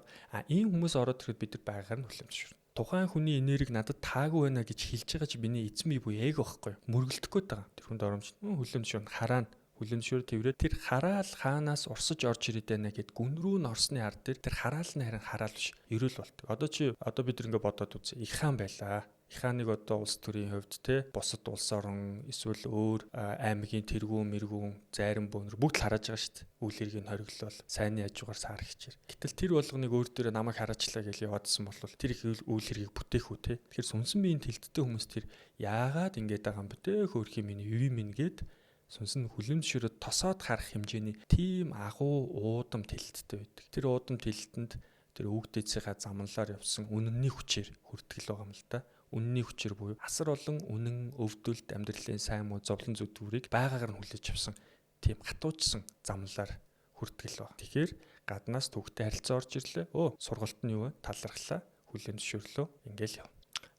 Ийм хүмүүс ороод ирэхэд бид нар байгаар нь хүлэмжшүүрнэ. Тухайн хүний энерги надад таагүй байна гэж хэлж байгаа чи миний эзэн бие буюу эго байхгүй. Мөргөлдөх гээд байгаа. Тэр хүнд оромж хүлэмжшүүрнэ хараа хүлэн зөвшөөрөд тэрврээ тэр хараал хаанаас урсаж орж ирээд байна гэд гүн рүү н орсны ар дээр тэр хараал нь харин хараал биш ерөөл болдог. Одоо бид ингээ бодоод үзье. Их хаан байлаа. Их хааныг одоо улс төрийн хувьд те бусад улс орон эсвэл өөр аймгийн тэргүүн мэргүүн зайран бөөнөр бүгд л хараад байгаа шүү дээ. Үйл хэргийг нь хориглол сайнны хажуугаар саар хичээр. Гэтэл тэр болгоныг өөр дээрээ намайг хараачлаа гэж яваадсан бол тэр их үйл хэргийг бүтээх үү те. Тэгэхээр сүнсэн биеийн тэлдэлтэй хүмүүс тэр яагаад ингэж байгаа юм бэ те хөөрхийн миний юу минь гэд сүнс нь хүлэмж ширээд тосоод харах хэмжээний тийм агуу уудам тэлдэлтэй байдаг. Тэр уудам тэлдэнд тэр өгдөөцийнхаа замналаар явсан үнэнний хүчээр хүртгэл байгаа юм л да. Үнний хүчээр буюу асар олон үнэн өвдөлт амьдралын сайн муу зовлон зүтгүүрийг байгаагаар нь хүлээж авсан тийм хатуужсан замналаар хүртгэл баг. Тэгэхээр гаднаас төвхтэй харилцаа орж ирлээ. Сургалт нь юу вэ? Талархлаа, хүлээн зөвшөөрлөө ингээл яв.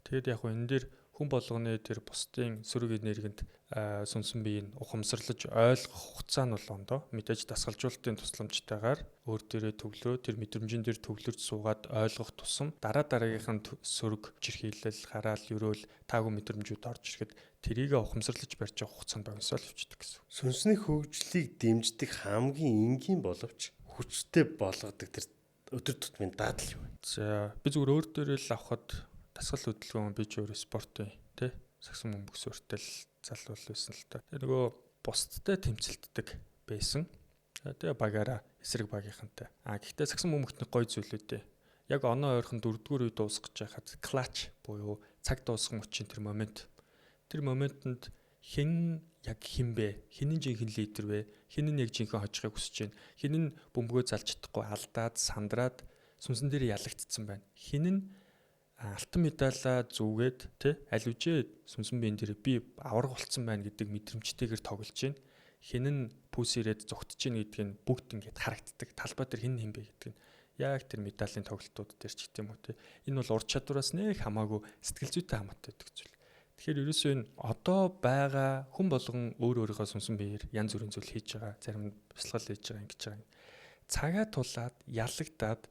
Тэгэд яг энэ дээр хүн болгоны тэр бусдын сөрөг энергинд сүнсэн биеийг ухамсарлаж ойлгох хугацаа нь бол ондоо мэдээж дасгалжуулалтын тусламжтайгаар өөр дээрээ төвлөрөө тэр мэдрэмжийн дээр төвлөрж суугаад ойлгох тусам дараагийнх нь сөрөг жирхийлэл хараал ерөөл таагүй мэдрэмжүүд орж ирэхэд тэрийг ухамсарлаж барьж авах хугацаанд богиносол явчихдаг гэсэн. Сүнсний хөгжлийг дэмждэг хамгийн энгийн боловч хүчтэй болгодог тэр өдөр тутмын даатал юу вэ? За би зүгээр өөр дээрээ л авахад дасгал хөдөлгөөн би ч өөр спортын тий сагсан бөмбөг сүртэл залуу байсан л та. Тэгээ нөгөө бусдтай тэмцэлддэг байсан. Тэгээ багаараа эсрэг багийнхантай. Гэхдээ сагсан бөмбөгтний гой зүйлүүдээ яг оноо ойрхон 4-р үед дуусгаж байхад клатч буюу цаг дуусгах мөчийн тэр момент. Тэр моментод хэн яг хэн бэ? Хэн нь жинхэнэ лидер вэ? Хэн нь яг жинхэнэ хожихыг хүсэж байна? Хэн нь бөмбөгөө залж чадахгүй алдаад сандраад сүнсэн дээр ялагдцсан байна? Хэн нь алтан медалаа зүгээд тий аль үжээ сүнсэн биен дээр би авраг болцсон байна гэдэг мэдрэмжтэйгээр тоглож байна. Хэн нь пүүс ирээд зүгтж гин гэдг нь бүгд ингээд харагддаг. Талбай дээр хэн бэ гэдэг нь яг тэр медалийн тоглолтууд дээр ч гэдэм үү тий. Энэ бол ур чадвараас нэг хамаагүй сэтгэл зүйтэй хамаатай байдаг зүйл. Тэгэхээр ерөөсөө энэ одоо байгаа хүн болгон өөрийнхөө сүнсэн биеэр янз бүрийн зүйл хийж байгаа. Зарим бясалгал хийж байгаа ингэж байгаа. Цагаа тулаад ялагдаад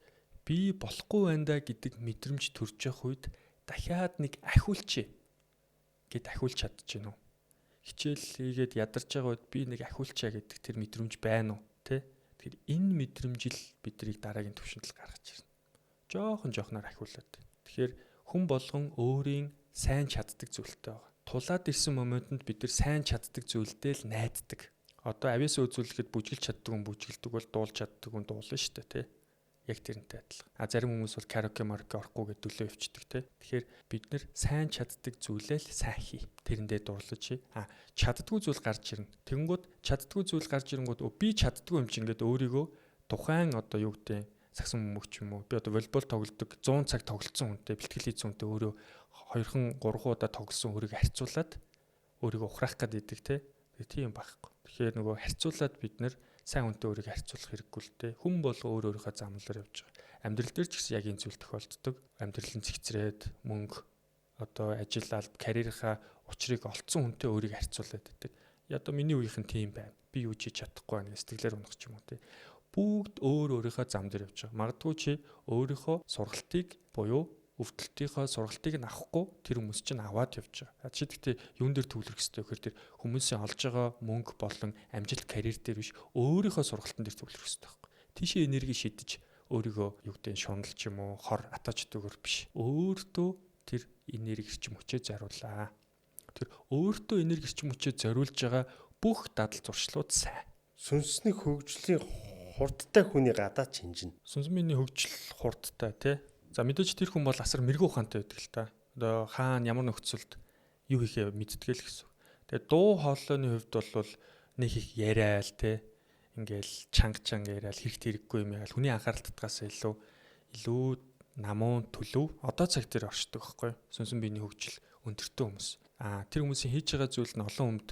би болохгүй байна да гэдэг мэдрэмж төрж явах үед дахиад нэг ахиулчээ гэд ахиулж чадчихэв үү? Хичээл хийгээд ядарч байгаа үед би нэг ахиулчаа гэдэг тэр мэдрэмж байна уу? Тэ? Тэгэхээр энэ мэдрэмж л биднийг дараагийн түвшинд л гаргаж ирнэ. Жоохноор ахиулаад. Тэгэхээр хүн болгон өөрийн сайн чаддаг зүйлтэй байгаа. Тулаад ирсэн моментод бид нар сайн чаддаг зүйлдээ л найддаг. Одоо авьяасаа үзүүлэхэд бүжгэлж чаддаг хүн бүжгэлдэг бол дуулж чаддаг хүн дуулна шүү дээ, тэ? Яг тэрнтэй адилхан. Зарим хүмүүс бол караоке марке орохгүй гэдэг төлөө өвчдөг те. Тэгэхээр бид нэр сайн чаддаг зүйлээ л сайн хий. Тэрэндээ дурлаж хий. Чаддгүй зүйл гарч ирнэ. Тэгэнгүүт чаддгүй зүйл гарч ирэнгүүт би чаддгүй юм чи ингээд өөрийгөө тухайн одоо юу гэдэг сагсан бөмбөгч юм уу? Би одоо волейбол тоглодог 100 цаг тоглолцсон хүнтэй бэлтгэл хийсэн хүнтэй өөрөө 2-3 удаа тоглосон өөрийгөө харьцуулаад өөрийгөө ухраах гэдэг те. Тийм байхгүй. Тэгэхээр нөгөө харьцуулаад бид нэр сайн хүнтэй өөрийгөө харьцуулах хэрэггүй л дээ. Хүн болго өөрийнхөө замналаар явж байгаа. Амьдрал дээр ч гэсэн яг энэ зүйл тохиолддог. Амьдрал нь цэгцрээд мөнгө одоо ажил алба карьерийнхаа учрыг олцсон хүнтэй өөрийгөө харьцуулаад байдаг. Одоо миний үеийнхэн тийм байна. Би юу ч хийж чадахгүй байна гэж сэтгэлээр унах ч юм уу те. Бүгд өөрийнхөө зам дээр явж байгаа. Магадгүй чи өөрийнхөө сургалтыг буюу өвдөлтийнхөө сургалтыг нь авахгүй тэр хүмүүс чинь аваад явж байгаа. Чи гэхдээ юун дээр төвлөрөх хэрэгтэй гэхээр тэр хүмүүсийн олж байгаа мөнгө болон амжилт карьер дээр биш өөрийнхөө сургалтын дээр төвлөрөх хэрэгтэй байхгүй. Тийшээ энерги шидэж өөрийгөө юу гэдэг нь шуналж юм уу хор атаачдагөр биш. Өөртөө тэр энерги эрчим хүчээ зориулаа. Тэр өөртөө энерги эрчим хүчээ зориулж байгаа бүх дадал зуршлууд сайн. Сүнсний хөгжлийн хурдтай хүний гадаа чинжин. Сүнсний хөгжил хурдтай тий. За мэдээж тэр хүн бол асар мэрэгүү ухаантай байдаг л та. Одоо хаана ямар нөхцөлд юу хийхээ мэддэг л гэсэн. Тэгээ дуу хоолойны хувьд бол нэг их яриал те ингээл чанга яриал хэрэгтэй хэрэггүй юм яал хүний анхаарал татгаас илүү намуун төлөв одоо цаг дээр оршдог байхгүй сүнсэн биений хөгжил өндөртэй хүмүүс. Тэр хүмүүсийн хийж байгаа зүйл нь олон хүнд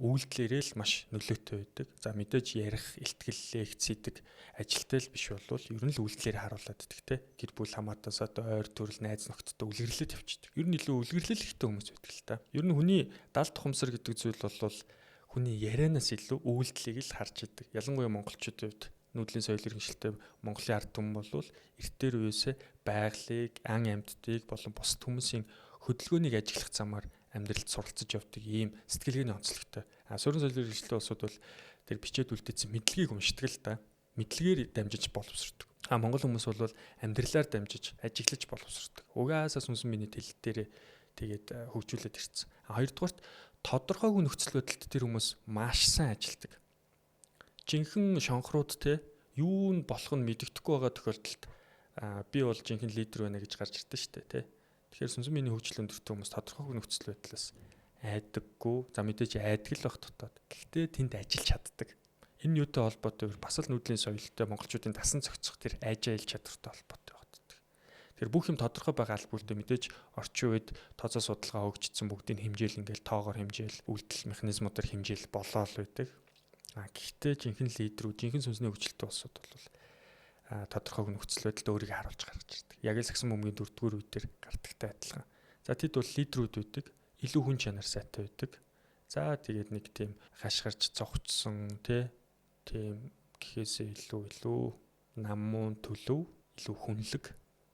үйлдэлээрээ л маш нөлөөтэй байдаг. За мэдээж ярих, илтгэл, лекц хийдэг ажилтай л биш болвол ер нь л үйлдэлээр харуулдаг те. Гэр бүл хамаатаас одоо ойр төрөл найз нөхдөд үлгэрлэлт явчихдаг. Ер нь илүү үлгэрлэл ихтэй хүмүүс байдаг л та. Ер нь хүний далд тухамсар гэдэг зүйл бол хүний ярианаас илүү үйлдэлийг л харж идэг. Ялангуяа монголчуудын хувьд нүүдлийн соёл иргэншилтэй Монголын ард түмэн бол эртээр үеэсээ байгалыг, ан амьтдыг болон бусад хүмүүсийн хөдөлгөөнийг ажиглах замаар амьдралд суралцж явдаг ийм сэтгэлгээний онцлогтой. Суурин соёлын эрхлэлтэй улсууд бол тэр бичээд үлдээсэн мэдлэгийг уншдаг л да. Мэдлэгээр дамжиж боловсрдог. Монгол хүмүүс бол амьдралаар дамжиж ажиглаж боловсрдог. Угаасаа сүнсэн биений тэл дээр тэгээд хөгжүүлээд ирсэн. Хоёрдугаарт тодорхойгүй нөхцөл байдалд тэр хүмүүс маш сайн ажилдаг. Жинхэнэ шонхрууд те юу нь болох нь мэддэхгүй байгаа тохиолдолд би бол жинхэнэ лидер байна гэж гарч ирдэ штэ те. Тэгэхээр сүнсэн биений хөгжил өндөртэй хүмүүс тодорхойгүй нөхцөл байдлаас айдаггүй. За мэдээж айдаг л бах дотоод. Гэхдээ тэнд ажиллаж чаддаг. Энэ юутай холбоотой вэ? Бас л нүүдлийн соёлтой монголчуудын дасан зохицох тэр айж аялж чадвартай холбоотой байдаг. Тэр бүх юм тодорхой байгаа албагүй мэдээж орчин үед тооцоо судалгаа хөгжсөн бүгдийг хэмжээл ингээл тоогоор хэмжээл үйлдэл механизмуудаар хэмжээл болоол байдаг. Гэхдээ жинхэнэ лидерүүд, жинхэнэ сүнсний хөгжилтэй улсууд бол тодорхойгүй нөхцөл байдалд өөрийгөө харуулж гаргаж ирдэг. Яг л Саксон бөмбөгийн 4-р үеэр гардагтай адилхан. За тэд бол лидерүүд байдаг, илүү хүн чанар сайтай байдаг. За тэгээд нэг тийм хашгирч цогцсон тийм гэхээсээ илүү намуун төлөв, илүү хүнлэг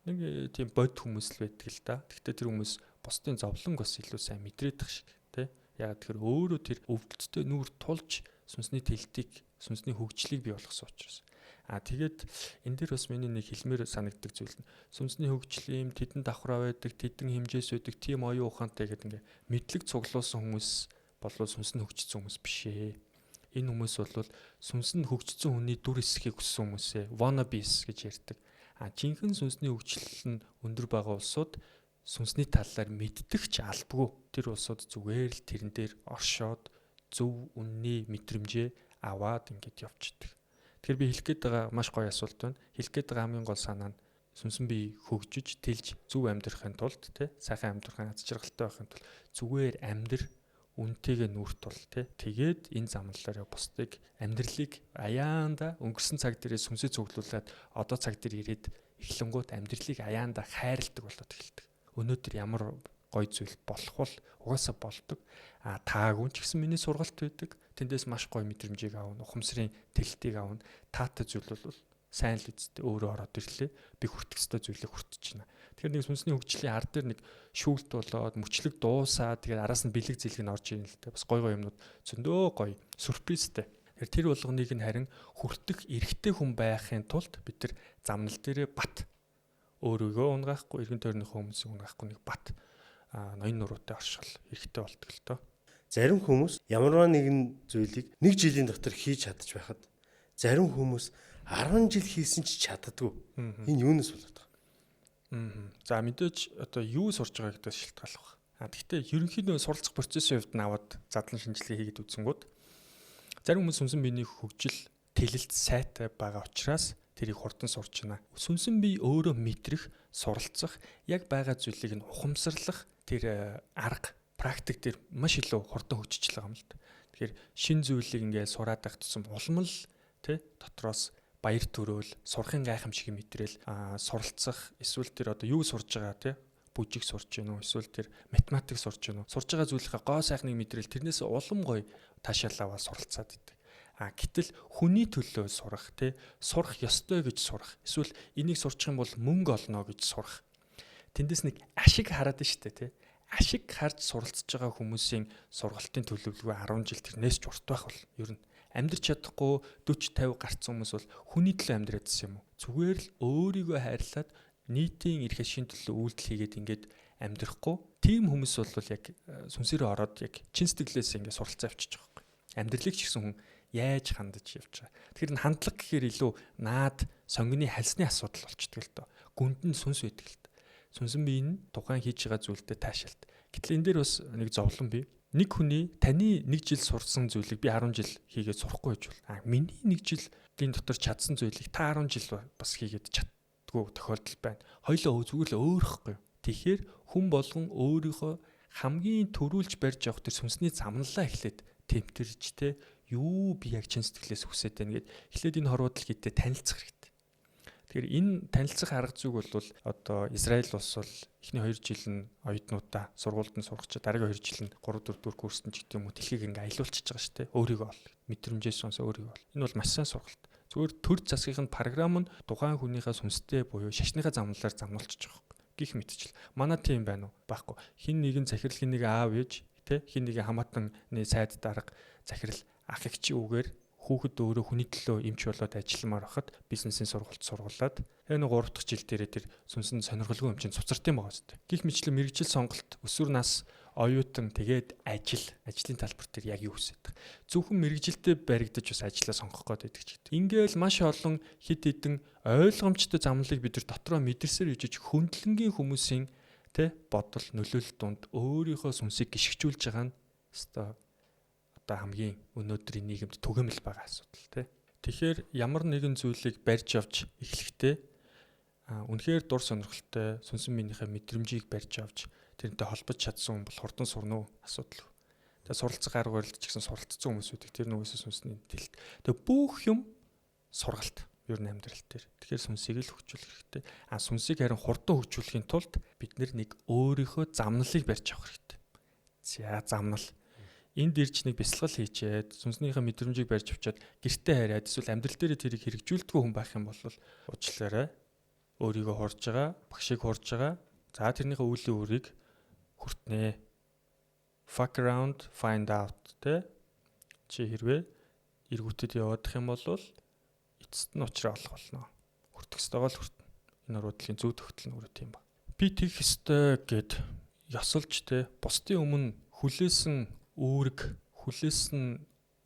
нэг тийм бод хүмүүс л байдаг л да. Гэхдээ тэр хүмүүс бусдын зовлонг бас илүү сайн мэдрээдэх шиг тий. Яг тэр өөрөө тэр өвдөлттэй нүур тулж сүнсний тэлтийг, сүнсний хөгжлийг бий болгосон учраас. Тэгээд энэ дээр бас миний нэг хэлмээр санагддаг зүйл нь сүнсний хөгжлийн тэдэн давхраа байдаг, тэдэн хэмжээс байдаг, тийм оюун ухаантай гэдэг ингээ мэдлэг цуглуулсан хүмүүс болов сүнс нь хөгжсөн хүмүүс биш ээ. Энэ хүмүүс бол сүнс нь хөгжсөн хүний дүр эсхийг хүссэн хүмүүсээ wannabes гэж ярьдаг. Жинхэнэ сүнсний хөгжил нь өндөр байгаа улсууд сүнсний талаар мэддэг ч албагүй. Тэр улсууд зүгээр л тэрэн дээр оршоод зөв үнний мэдрэмжээ аваад ингэж явчихдаг. Тэгэхээр би хэлэх гээд байгаа маш гоё асуулт байна. Хэлэх гээд байгаа хамгийн гол санаа нь сүнсэн бие хөгжиж, тэлж зөв амьдрахын тулд сайхан амьдрахын аз жаргалтай байхын тулд зүгээр амьдр үнтэйгээ нүүрт тул тэгээд энэ замналаараа бусдыг амьдралыг аяанда өнгөрсөн цаг дээрээ сүнсээ цуглуулад одоо цаг дээр ирээд эхлэнгуут амьдралыг аяанда хайрладаг болоод эхэлдэг. Өнөөдөр ямар гоё зүйл болох бол угаасаа болдог. Таагүй ч гэсэн миний сургалт байдаг. Тэндээс маш гоё мэдрэмжийг аавна, ухамсарын тэлтийг аавна. Таатай зүйл бол сайн л үсттэй өөрөө ороод ирлээ. Би хүртэх ёстой зүйлийг хүртэж байна. Тэгэхээр нэг сүнсний хөгжлийн ар дээр нэг шүүлт болоод мөчлөг дуусаад тэгээд араас нь бэлэг зэлэг нь орж ирнэ л дээ. Бас гоё юмнууд зөндөө гоё сюрпризтэй. Тэр болгоныг нь харин хүртэх эрхтэй хүн байхын тулд бид нар замнал дээрээ бат өөрийгөө унгаахгүй, эргэн тойрныхоо хүмүүсийг унгаахгүй нэг бат ноён нуруутай оршил эрхтэй болдог л доо. Зарим хүмүүс ямарваа нэгэн зүйлийг 1 жилийн дотор хийж чадчих байхад зарим хүмүүс 10 жил хийсэн ч чаддаггүй. Энэ юунаас болоод байгаа? За мэдээж одоо юу сурж байгааг гэдээс шалтгаалах байна. Гэхдээ ерөнхийдөө суралцах процессын хувьд наваад задлан шинжилгээ хийгээд үзэнгүүт зарим хүмүүс сүнсэн биений хөгжил тэлэлт сайтай байгаа учраас тэрийг хурдан сурч байна. Сүнсэн бие өөрөө мэдрэх, суралцах, яг байгаа зүйлийг нь ухамсарлах тэр арга, практик дээр маш илүү хурдан хөгжиж байгаа юм л да. Тэгэхээр шин зүйлийг ингээд сураад байх тусам улам л дотроос баяр төрөөл, сурахын гайхамшиг мэдрээл суралцах, эсвэл тэр одоо юу сурж байгаа бүжиг сурж гэнэ үү, эсвэл тэр математик сурж гэнэ үү, сурж байгаа зүйлийнхаа гоо сайхныг мэдрээл тэрнээс улам гоё таашаалаваа суралцаад идэг. Гэтэл хүний төлөө сурах, сурах ёстой гэж сурах, эсвэл энийг сурчих юм бол мөнгө олно гэж сурах. Тэндээс нэг ашиг хараад нь штэ ашиг харж суралцж байгаа хүмүүсийн сургалтын төлөвлөгөө 10 жил тэрнээс ч урт байх бол ер нь амьдрч чадахгүй 40 50 гарцсан хүмүүс бол хүний төлөө амьдраадсэн юм уу? Зүгээр л өөрийгөө хайрлаад нийтийн эрх ашигын төлөө үйлдэл хийгээд ингээд амьдрахгүй. Тийм хүмүүс бол яг сүнсээрээ ороод яг чин сэтгэлээс ингээд суралцаа авчиж байгаа юм. Амьдралыг ч гэсэн хүн яаж хандаж явж байгаа. Тэгэхээр энэ хандлага гэхээр илүү наад сонгины хальсны асуудал болчихдог л доо. Гүнд нь сүнс байдаг л доо. Сүнсэн бие нь тухайн хийж байгаа зүйлдээ таашаалт. Гэтэл энэ дээр бас нэг зовлон бий. Нэг хүний таны 1 жил сурсан зүйлийг би 10 жил хийгээд сурахгүй гэж бол. Миний 1 жилийн дотор чадсан зүйлийг та 10 жил бас хийгээд чаддгүй тохиолдол байна. Хоёлоо зүгээр л өөрөхгүй. Тэгэхээр хүн болгон өөрийнхөө хамгийн төрүүлж барьж явах тэр сүнсний замналаа эхлээд тэмтэрч юу би яг чин сэтгэлээс хүсэж байна гэд эхлээд энэ хорвоодлыг хийдэ танилцах хэрэгтэй. Тэгэхээр энэ танилцах арга зүйг бол одоо Израиль улс бол эхний 2 жил нь оюутнуудаа сургуульд нь сургаж дараагийн 2 жил нь 3 4 дугаар курст нь ч гэдэг юм уу дэлхийг ингээ аялуулчихж байгаа шүү дээ. Өөрийгөө ол. Мэдрэмжээс сонсоо өөрийгөө ол. Энэ бол маш сайн сургалт. Зүгээр төр засгийн програм нь тухайн хүнийхээ сүнстэй буюу шашныхаа замналаар замнуулчих жоох. гих мэтчил. Манай тийм байна уу? Баггүй. Хин нэгэн захирал, хин нэг аав ээж, тэ хин нэгэн хамаатаны сайд дарга захирал ах эгчийн үгээр хүүхэд өөрөө хүний төлөө эмч болоод ажилламаар байхад бизнесийн сургалт сургуулад энэ 3 дахь жил дээрээ тэр сүнсэн сонирхолгүй юм чинь цуцарт юм байгаа зү. Гих мэтчлэн мэрэгжил сонголт өсвөр нас оюутан тэгээд ажлын талбар дээр яг юу хүсэж байгаа. Зөвхөн мэрэгжилтэд баригдаж бас ажиллаа сонгох гээд байдаг ч гэдэг. Ингээл маш олон хид хідэн ойлгомжтой замналыг бид нар дотроо мэдэрсээр ижиж хөндлөнгийн хүмүүсийн тэ бодол нөлөөлөл донд өөрийнхөө сүнсийг гიშгжүүлж байгаа нь одоо хамгийн өнөөдрийн нийгэмд түгээмэл байгаа асуудал тий. Тэгэхээр ямар нэгэн зүйлийг барьж авч эхлэхдээ үнэхээр дур сонирхолтой сүнсэн биенийхээ мэдрэмжийг барьж авч тэрнтэй холбож чадсан хүн бол хурдан сурна уу асуудал. Тэгээ суралцах арга барилд ч гэсэн суралцсан хүмүүс үүдэг тэр нүгээс сүнсний тэлт. Тэгээ бүх юм сургалт ер нь амьдрал дээр. Тэгэхээр сүнсийг л хөгжүүлэх хэрэгтэй. Сүнсийг харин хурдан хөгжүүлэхийн тулд бид нэг өөрийнхөө замналыг барьж авах хэрэгтэй. За замнал. Энд ирж нэг бясалгал хийчээд сүнснийхээ мэдрэмжийг барьж авчаад гэртээ хараад эсвэл амьдрал дээр тэрийг хэрэгжүүлдэггүй хүн байх юм бол уучлаарай. Өөрийгөө хурж байгаа, багшийг хурж байгаа. За тэрнийхээ үеийн үрийг хүртнэ. Fuck around, find out тэ. Чи хэрвээ эргүүтэд яваадах юм бол эцэст нь уучраа олох болно. Хүртэх ёстойгоо л хүртнэ. Энэ уруудлын зөв төгтөл нь өөрөө тийм ба. Би тэгэх ёстой гэд ёсолж тэ бусдын өмнө хүлээсэн үүрэг хүлээсэн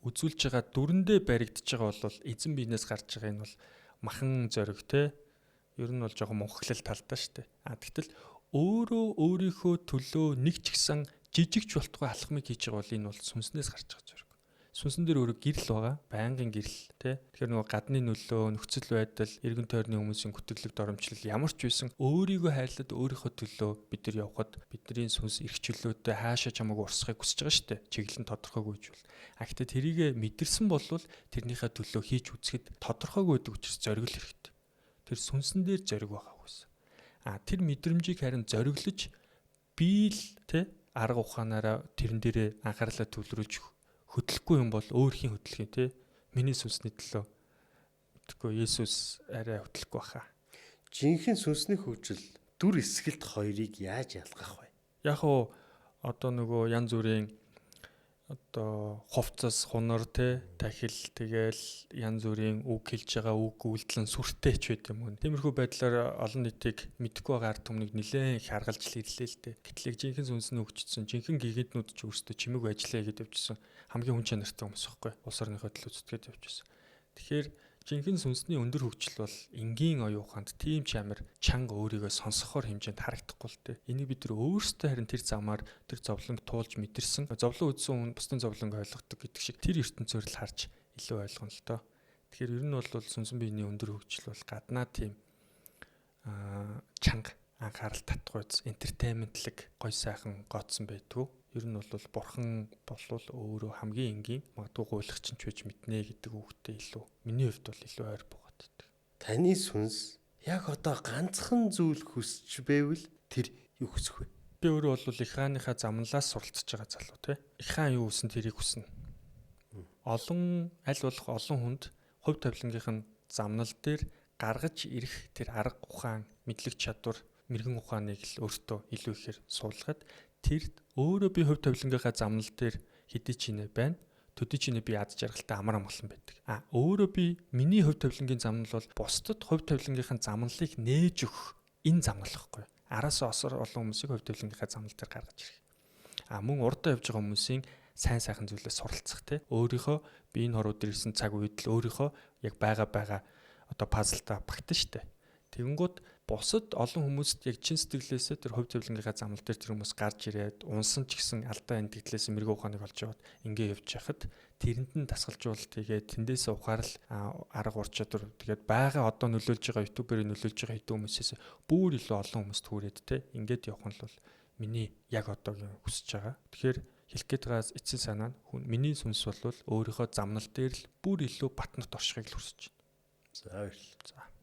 үзүүлж байгаа дүрэндээ баригдаж байгаа бол эзэн биенээс гарч байгаа энэ бол махан зориг те ер нь бол жоохон мунхаглал талдаа штэ. Тэгтэл өөрөө өөрийнхөө төлөө нэг ч гэсэн жижигч болтгой алхмыг хийж байгаа бол энэ бол сүнснээс гарч байгаа зориг. Сүнсэн дээр өөрөө гэрэл байгаа, байнгын гэрэл те. Тэгэхээр нөгөө гадны нөлөө, нөхцөл байдал, эргэн тойрны хүмүүсийн гүтгэлэг доромжлол ямар ч байсан өөрийгөө хайрлаад өөрийнхөө төлөө бид нар явхад бидний сүнс эрх чөлөөтэй хаашаа чамайг урсахыг хүсэж байгаа шүү дээ. Чиглэл нь тодорхойгүй зүйл. Гэхдээ тэрийг мэдэрсэн болвол тэрнийхээ төлөө хийж үзэхэд тодорхойгүй байдаг учраас зориг л хэрэгтэй. Тэр сүнсэн дээр зориг байгаа хүс. Тэр мэдрэмжийг харин зориглож би л те арга ухаанаараа тэрэн дээрээ анхаарлаа төвлөрүүлж хөдлөхгүй юм бол өөрхийн хөдлөх юм те. Миний сүнсний төлөө мэдгүй Есүс арай хөдлөхгүй баха. Жинхэнэ сүнсний хөгжил дүр эсгэлт хоёрыг яаж ялгах вэ? Яг уу одоо нөгөө янз бүрийн одоо хувцас, хунар те тахил тэгэл янз бүрийн үг хэлж байгаа үг үйлдэл нь сүртэй ч байт юм уу. Тиймэрхүү байдлаар олон нийтийг мэдгүй байгаа ард түмнийг нэлээд харгалж ирлээ л дээ. Гэтэл жинхэнэ сүнсний хөгжсөн, жинхэнэ гигантнууд ч өөрсдөө чимээг ажиллая гэдээ явжсэн. Хамгийн хүн чанартай хүмүүс байхгүй. Улс орныхоо төлөө зүтгээд явжсэн. Тэгэхээр жинхэнэ сүнсний өндөр хөгжил бол энгийн оюун ухаанд тийм ч амар чанга өөрийгөө сонсохоор хэмжээнд харагдахгүй л дээ. Энийг бид нар өөрсдөө харин тэр замаар тэр зовлонг туулж мэдэрсэн. Зовлон үзсэн хүн бусдын зовлонг ойлгодог гэдэг шиг тэр ертөнцөөр л харж илүү ойлгоно л доо. Тэгэхээр ер нь бол сүнсэн биений өндөр хөгжил бол гаднаа тийм чанга анхаарал татгуйц энтертейментлэг гой сайхан gooцсон байдгүй. Ер нь бол бурхан болвол өөрөө хамгийн энгийн магадгүй гуйлагч нь ч байж мэднэ гэдэг үгтэй илүү миний хувьд бол илүү ойр буугаад байдаг. Таны сүнс яг одоо ганцхан зүйл хүсч байвал тэр юу хүсэх вэ? Би өөрөө бол их хааныхаа замналаас суралцж байгаа залуу те. Их хаан юу хүсэн тэрийг хүснэ. Аль болох олон хүнд хувь тавилангийнх нь замнал дээр гаргаж ирэх тэр арга ухаан, мэдлэг чадвар, мэрэгэн ухааныг л өөртөө илүү ихээр суулгаад тэр өөрөө би хувь тавилангийнхаа замнал дээр хэдий ч инэ байна. Төдий ч инэ би ад жаргалтай амар амгалан байдаг. Өөрөө би миний хувь тавилангийн замнал бол бусдад хувь тавилангийнхаа замналыг нээж өгөх энэ замнал гэхгүй. Араас осор олон хүмүүсийг хувь тавилангийнхаа замнал дээр гаргаж ирэх. Мөн урдаа явж байгаа хүмүүсийн сайн сайхан зүйлээс суралцах те. Өөрийнхөө биеийн хорууд ирсэн цаг үед л өөрийнхөө яг байгаа одоо пазлтаа багтана штэ. Тэгэнгүүт бусад олон хүмүүст яг чин сэтгэлээсээ тэр хувь тавилангийнхаа замнал дээр тэр хүмүүс гарч ирээд унсан ч гэсэн алдаа эндгэлээс мэрэгэн ухааныг олж аваад ингээ явж яхад тэрэнд нь дасгалжуулалт хийгээд тэндээсээ ухаарл арга ур чадвар тэгээд байгаа одоо нөлөөлж байгаа ютуберыг нөлөөлж байгаа хэдэн хүмүүсээс бүр илүү олон хүмүүст хүрээд те ингээд явах нь бол миний яг одоогийн хүсэж байгаа. Тэгэхээр хэлэх гээд байгаа эцсийн санаа нь миний сүнс бол өөрийнхөө замнал дээр л бүр илүү батнарт оршихыг л хүсэж байна. За баярлалаа. За